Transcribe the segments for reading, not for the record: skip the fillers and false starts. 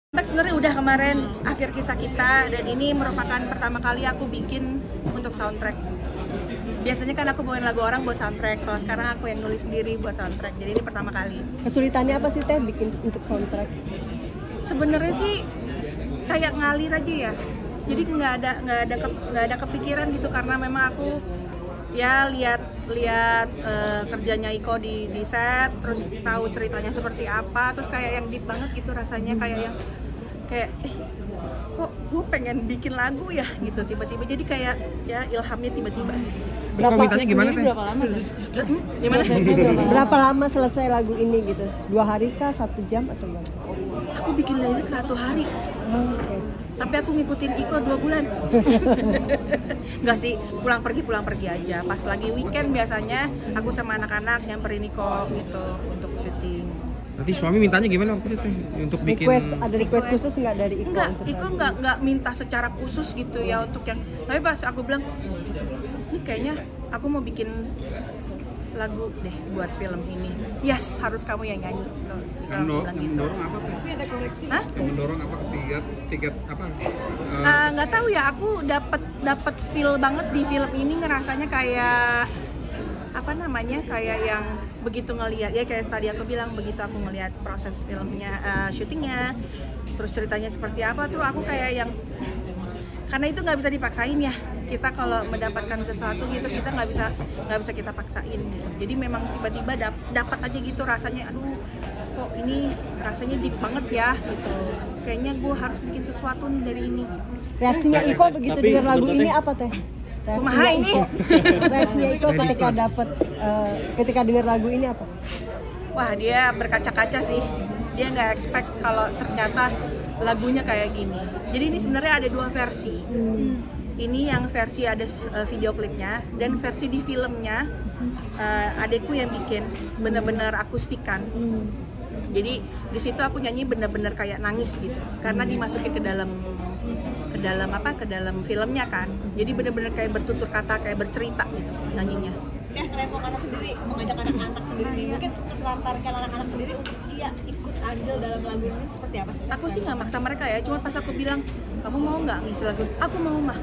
Sebenarnya udah kemarin akhir kisah kita, dan ini merupakan pertama kali aku bikin untuk soundtrack. Biasanya kan aku bawain lagu orang buat soundtrack, kalau sekarang aku yang nulis sendiri buat soundtrack. Jadi ini pertama kali. Kesulitannya apa sih Teh bikin untuk soundtrack? Sebenarnya sih kayak ngalir aja ya. Jadi nggak ada kepikiran gitu, karena memang aku ya lihat kerjanya Iko di set, terus tahu ceritanya seperti apa, terus kayak yang deep banget gitu rasanya, kayak kok gue pengen bikin lagu ya gitu tiba-tiba, jadi kayak ya ilhamnya tiba-tiba gitu. Mintanya gimana Teh? Berapa lama? Gimana? Berapa lama selesai lagu ini gitu? 2 hari kah? 1 jam atau berapa? Aku bikin lirik 1 hari. Oke. Tapi aku ngikutin Iko 2 bulan. Enggak sih, pulang pergi aja. Pas lagi weekend biasanya aku sama anak-anak nyamperin Iko gitu untuk syuting. Nanti suami mintanya gimana waktu itu Teh? Untuk bikin Ada request khusus nggak dari Iko? Enggak, Iko nggak minta secara khusus gitu ya untuk yang. Tapi pas aku bilang, ini kayaknya aku mau bikin lagu deh buat film ini. Yes, harus kamu yang nyanyi. Mendorong apa Teh? Tapi ada koreksi. Hah? Mendorong apa tiga apa? Nggak tahu ya, aku dapat feel banget di film ini, ngerasanya kayak apa namanya, kayak yang begitu ngelihat ya, kayak tadi aku bilang, begitu aku ngelihat proses filmnya, syutingnya, terus ceritanya seperti apa tuh, aku kayak yang, karena itu nggak bisa dipaksain ya, kita kalau mendapatkan sesuatu gitu kita nggak bisa kita paksain gitu. Jadi memang tiba-tiba dapat aja gitu rasanya, aduh kok ini rasanya deep banget ya gitu, kayaknya gue harus bikin sesuatu nih dari ini. Reaksinya Iko begitu dengar lagu ini apa Teh? Kumaha ini? Reaksinya Iko ketika dengar lagu ini apa? Wah, dia berkaca-kaca sih. Dia nggak expect kalau ternyata lagunya kayak gini. Jadi ini sebenarnya ada 2 versi. Ini yang versi ada video klipnya, dan versi di filmnya adekku yang bikin bener-bener akustikan. Jadi di situ aku nyanyi bener-bener kayak nangis gitu, karena dimasukin ke dalam filmnya kan. Jadi bener-bener kayak bertutur kata, kayak bercerita gitu nyanyinya. Rempong anak sendiri, mengajak anak-anak sendiri nih, mungkin terlantarkan anak-anak sendiri untuk dia ikut andil dalam lagu ini seperti apa sih? Aku sih nggak maksa mereka ya, cuma pas aku bilang, kamu mau nggak ngisi lagu? Aku mau mah.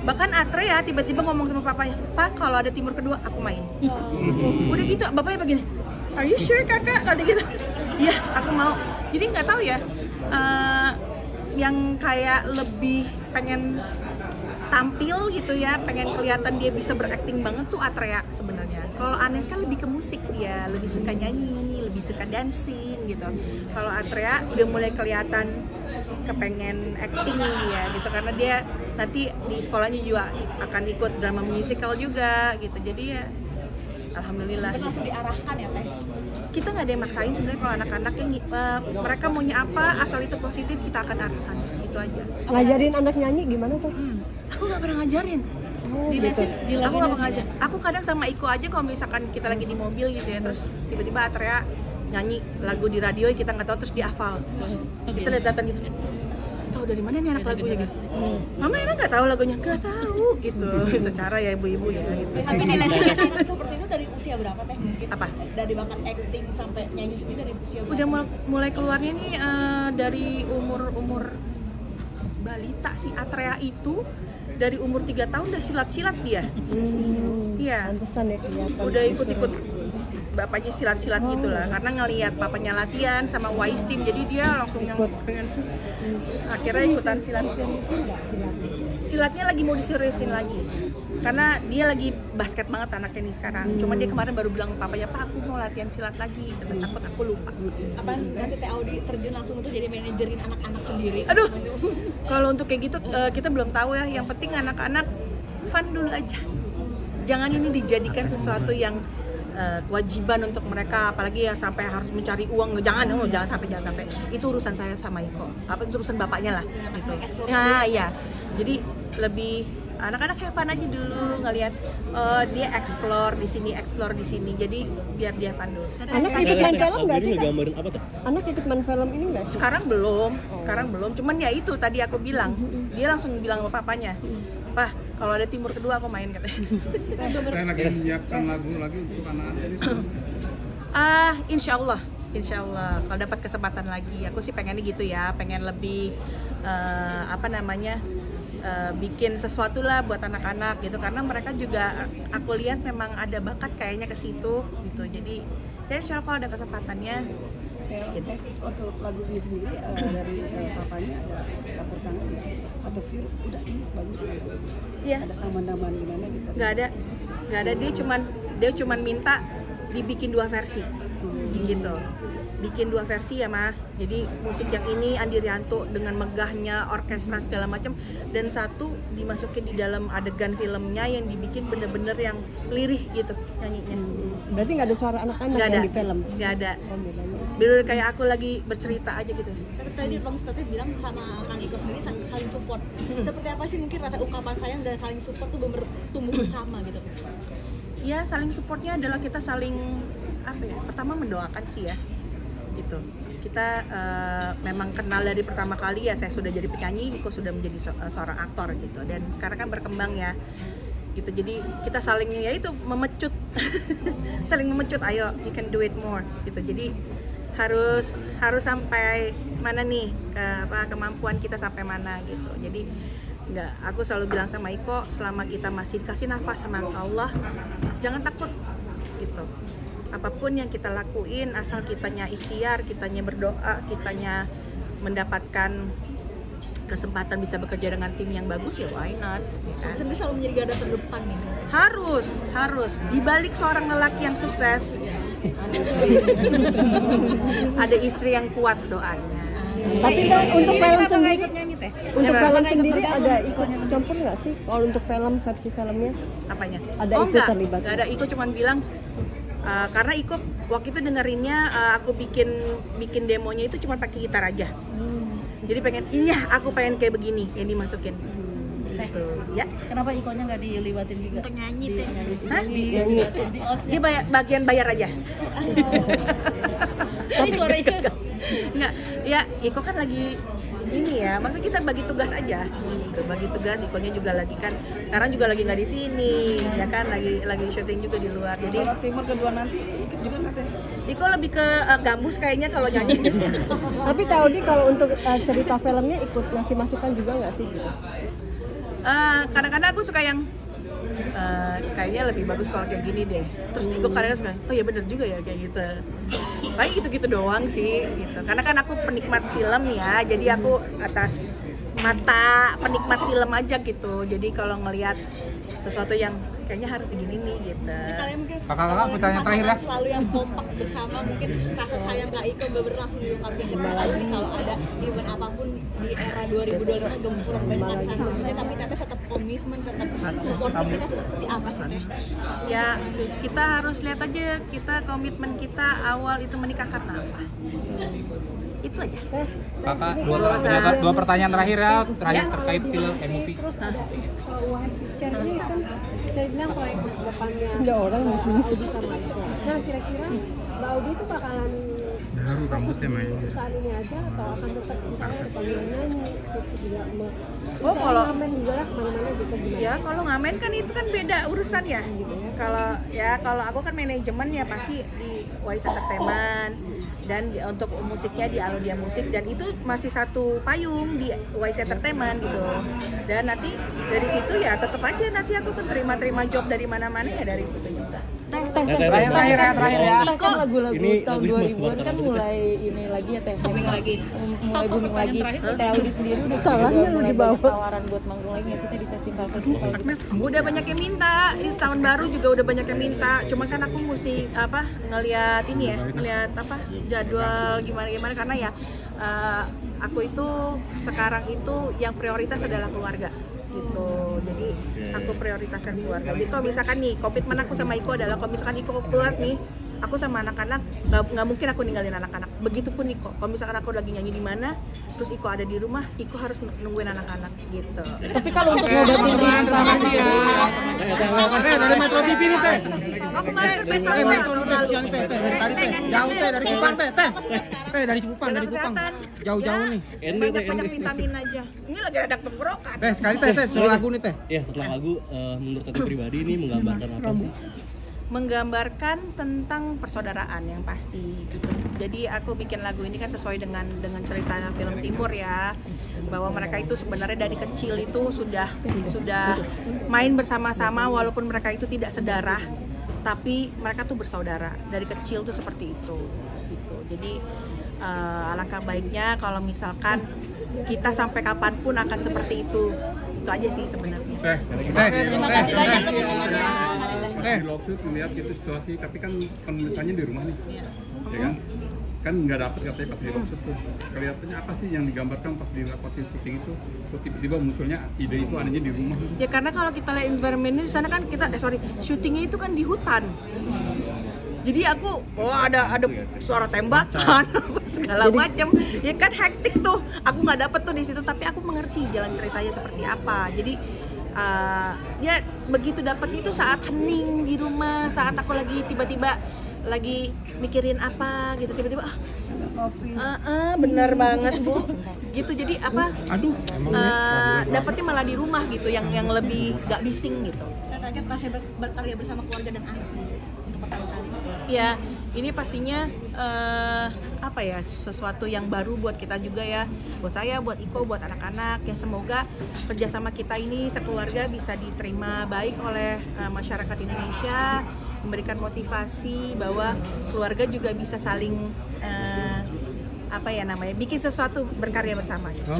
Bahkan Atre ya tiba-tiba ngomong sama papanya, Pak kalau ada Timur Kedua aku main. Udah gitu, bapaknya begini, are you sure kakak? Kata gitu. Iya, aku mau. Jadi nggak tahu ya, yang kayak lebih pengen tampil gitu ya, pengen kelihatan dia bisa berakting banget tuh Atrea sebenarnya. Kalau Anes kan lebih ke musik, dia lebih suka nyanyi, lebih suka dancing gitu. Kalau Atrea udah mulai kelihatan kepengen acting dia gitu, karena dia nanti di sekolahnya juga akan ikut drama musical juga gitu. Jadi ya alhamdulillah. Langsung diarahkan ya Teh? Kita nggak ada yang maksain sebenarnya. Kalau anak-anak yang mereka maunya apa, asal itu positif kita akan arahkan, itu aja. Ngajarin anak nyanyi gimana tuh? Aku nggak pernah ngajarin. Gitu. Aku nggak pernah ngajar. Aku kadang sama Iko aja kalau misalkan kita lagi di mobil gitu ya, terus tiba-tiba Atrea nyanyi lagu di radio kita nggak tahu, terus dihafal. Kita lihat-lihatan gitu. Tahu dari mana nih anak lagunya gitu? Mama emang nggak tahu lagunya? Nggak tahu gitu. Secara ya ibu-ibu ya gitu. Tapi nilai-nilai seperti itu dari usia berapa Teh? Mungkin Apa? dari bakat acting sampai nyanyi sendiri dari usia berapa? Udah mulai keluarnya nih dari umur balita sih. Atrea itu dari umur 3 tahun udah silat-silat dia. Iya. Pantesan ya kelihatan. Udah ikut-ikut bapaknya silat-silat gitu lah, karena ngelihat papanya latihan sama Wise Team, jadi dia langsung yang pengen akhirnya ikutan silat. Silatnya lagi mau diseriusin lagi, karena dia lagi basket banget anaknya nih sekarang. Cuma dia kemarin baru bilang papanya, Pak aku mau latihan silat lagi, takut aku lupa. Apa nanti Teh Audi terjun langsung untuk jadi manajerin anak-anak sendiri? Aduh, kalau untuk kayak gitu kita belum tahu ya. Yang penting anak-anak fun dulu aja. Jangan ini dijadikan sesuatu yang kewajiban untuk mereka, apalagi yang sampai harus mencari uang. Jangan sampai. Itu urusan saya sama Iko. Apa itu urusan bapaknya lah gitu. Nah, iya. Jadi lebih anak-anak have fun aja dulu, ngelihat dia explore di sini. Jadi biar dia fun dulu. Anak ikut main film nggak sih? Gambarin apa tuh? Anak ikut main film ini nggak sih? Sekarang belum. Cuman ya itu tadi aku bilang, dia langsung bilang sama papanya, Pak, kalau ada Timur Kedua aku main katanya. Saya lagi menyiapkan lagu lagi untuk anak-anak. Insya Allah Insya Allah kalau dapat kesempatan lagi, aku sih pengennya gitu ya, pengen lebih bikin sesuatu lah buat anak-anak gitu, karena mereka juga aku lihat memang ada bakat kayaknya ke situ gitu. Jadi ya insya Allah kalau ada kesempatannya. Gitu. Untuk lagu ini sendiri dari papanya ada campur tangan atau feel udah ini bagus ya? Iya. Ada taman-taman gimana gitu? Nggak ada, dia cuman minta dibikin 2 versi gitu, bikin 2 versi ya mah. Jadi musik yang ini Andi Rianto dengan megahnya orkestra segala macam, dan satu dimasukin di dalam adegan filmnya yang dibikin bener-bener yang lirih gitu nyanyinya. Berarti nggak ada suara anak-anak yang di film? Nggak ada. Bener kayak aku lagi bercerita aja gitu. Tapi tadi Bang Tete bilang sama Kang Iko sendiri saling support. Seperti apa sih mungkin rasa ungkapan sayang dan saling support tuh bener tumbuh bersama gitu? Ya saling supportnya adalah kita saling pertama mendoakan sih ya gitu. Kita memang kenal dari pertama kali ya, saya sudah jadi penyanyi, Iko sudah menjadi seorang aktor gitu, dan sekarang kan berkembang ya gitu. Jadi kita saling ya itu memecut saling memecut, ayo you can do it more gitu. Jadi harus sampai mana nih, kemampuan kita sampai mana gitu. Jadi aku selalu bilang sama Iko, selama kita masih dikasih nafas sama Allah, jangan takut gitu. Apapun yang kita lakuin, asal kitanya ikhtiar, kitanya berdoa, kitanya mendapatkan kesempatan bisa bekerja dengan tim yang bagus, ya why not? Sendiri selalu menjadi garda terdepan nih. Harus. Di balik seorang lelaki yang sukses, ada istri yang kuat doanya. Tapi untuk film sendiri, ada ikut campur nggak sih? Kalau untuk versi filmnya? Apanya? Ada ikut terlibat? Nggak ada. Iko cuman bilang, karena Iko waktu itu dengerinnya aku bikin demonya itu cuma pakai gitar aja. Jadi aku pengen kayak begini yang dimasukin. Gitu. Ya. Kenapa Ikonya nggak dilibatin juga? Untuk nyanyi teh. Hah? Dia bagian bayar aja. Tapi suara Iko Enggak, ya Iko kan lagi ini ya, maksud kita bagi tugas aja gitu. Bagi tugas, Ikonya juga lagi kan sekarang juga lagi nggak di sini ya kan, lagi syuting juga di luar. Jadi kalau timur kedua nanti ikut juga nggak teh? Iko lebih ke gambus kayaknya kalau nyanyi. Tapi Taudi kalau untuk cerita filmnya ikut ngasih masukan juga nggak sih gitu? Kadang-kadang aku suka yang kayaknya lebih bagus kalau kayak gini deh. Terus Iko kadang-kadang suka, oh ya bener juga ya kayak gitu. Paling gitu-gitu doang sih gitu. Karena kan aku penikmat film ya, jadi aku atas mata penikmat film aja gitu. Jadi kalau ngelihat sesuatu yang kayaknya harus begini nih gitu. Kalian mungkin Kakak pertanyaan terakhir ya. Selalu yang kompak bersama, mungkin rasa sayang Kak Iko bener langsung diungkapkan ke lagi kalau ada event apapun di era 2025 gempuran banyak artis, tapi Teteh tetap komitmen, tetap support kita tuh seperti apa sih Teh? Ya kita harus lihat aja kita komitmen kita awal itu menikah karena apa. Itu aja. Kakak, dua pertanyaan terakhir ya, terkait film movie. Ini kan bisa dibilang proyek masa depannya Nggak orang di sini. Audi sama Iko. Nah kira-kira Mbak Audi itu bakalan perusahaan ini aja atau akan tetap misalnya ada panggilan nyanyi, terus juga kalau ngamen juga lah kemana-mana gitu gimana? ya kalau ngamen kan itu kan beda urusan ya. Kalau aku kan manajemen ya pasti di Wise Entertainment, dan untuk musiknya di Alodia Musik, dan itu masih satu payung di Wise Entertainment gitu. Dan nanti dari situ ya tetap aja nanti aku terima job dari mana-mana ya dari situ juga. Terakhir ya. kan lagu-lagu tahun 2000-an kan mulai ini lagi ya Teh. Booming lagi. Mulai booming lagi. Teh Audi sendiri udah Salahnya lu mulai dibawa. banyak tawaran buat manggung lagi nggak sih Teh di festival-festival gitu? Udah banyak yang minta, di tahun baru juga udah banyak yang minta. Cuma kan aku mesti ngelihat ini ya, ngelihat jadwal gimana karena ya aku itu sekarang itu yang prioritas adalah keluarga gitu. Jadi aku prioritaskan keluarga. Jadi kalau misalkan nih komitmen aku sama Iko adalah kalau misalkan Iko keluar nih, aku sama anak-anak nggak mungkin aku ninggalin anak-anak. Begitupun Iko. Kalau misalkan aku lagi nyanyi di mana, terus Iko ada di rumah, Iko harus nungguin anak-anak gitu. Tapi kalau untuk ngobatin Makasih ya. Dari Metro TV nih Teh. Aku kemarin pesta Metro tahun Teh, lalu. siang Teh, dari tadi Teh. Jauh Teh dari Kupang Teh. Teh dari Kupang, Jaga kesehatan. Jauh-jauh Ya, nih. Banyak vitamin aja. Ini lagi ada tenggorokan. Teh sekali Teh, soal lagu nih Teh. Ya, setelah lagu menurut Tete pribadi ini menggambarkan apa sih? menggambarkan tentang persaudaraan yang pasti gitu. Jadi aku bikin lagu ini kan sesuai dengan cerita film Timur ya, bahwa mereka itu sebenarnya dari kecil itu sudah main bersama-sama walaupun mereka itu tidak sedarah, tapi mereka tuh bersaudara dari kecil tuh seperti itu gitu. Jadi alangkah baiknya kalau misalkan kita sampai kapanpun akan seperti itu aja sih sebenarnya. Terima kasih banyak teman-temannya. Di Lobshoot melihat gitu situasi, tapi kan penulisannya di rumah nih, ya kan? Kan nggak dapet katanya pas di Lobshoot tuh. Kelihatannya apa sih yang digambarkan pas di syuting itu? Kok tiba-tiba munculnya ide itu adanya di rumah? Ya karena kalau kita lihat environment di sana kan syutingnya itu kan di hutan. Jadi aku, ada suara tembakan, segala macam. Ya kan hektik tuh. Aku nggak dapet tuh di situ, tapi aku mengerti jalan ceritanya seperti apa. Jadi ya begitu dapet itu saat hening di rumah, saat aku lagi tiba-tiba lagi mikirin apa gitu, tiba-tiba bener banget Bu. Gitu jadi apa? Dapetnya malah di rumah gitu, yang lebih gak bising gitu. Saya tanya pas berkarya bersama keluarga dan anak untuk pertama kali. Ya, ini pastinya sesuatu yang baru buat kita juga ya, buat saya, buat Iko, buat anak-anak. Ya semoga kerjasama kita ini sekeluarga bisa diterima baik oleh masyarakat Indonesia, memberikan motivasi bahwa keluarga juga bisa saling bikin sesuatu, berkarya bersama. Oh.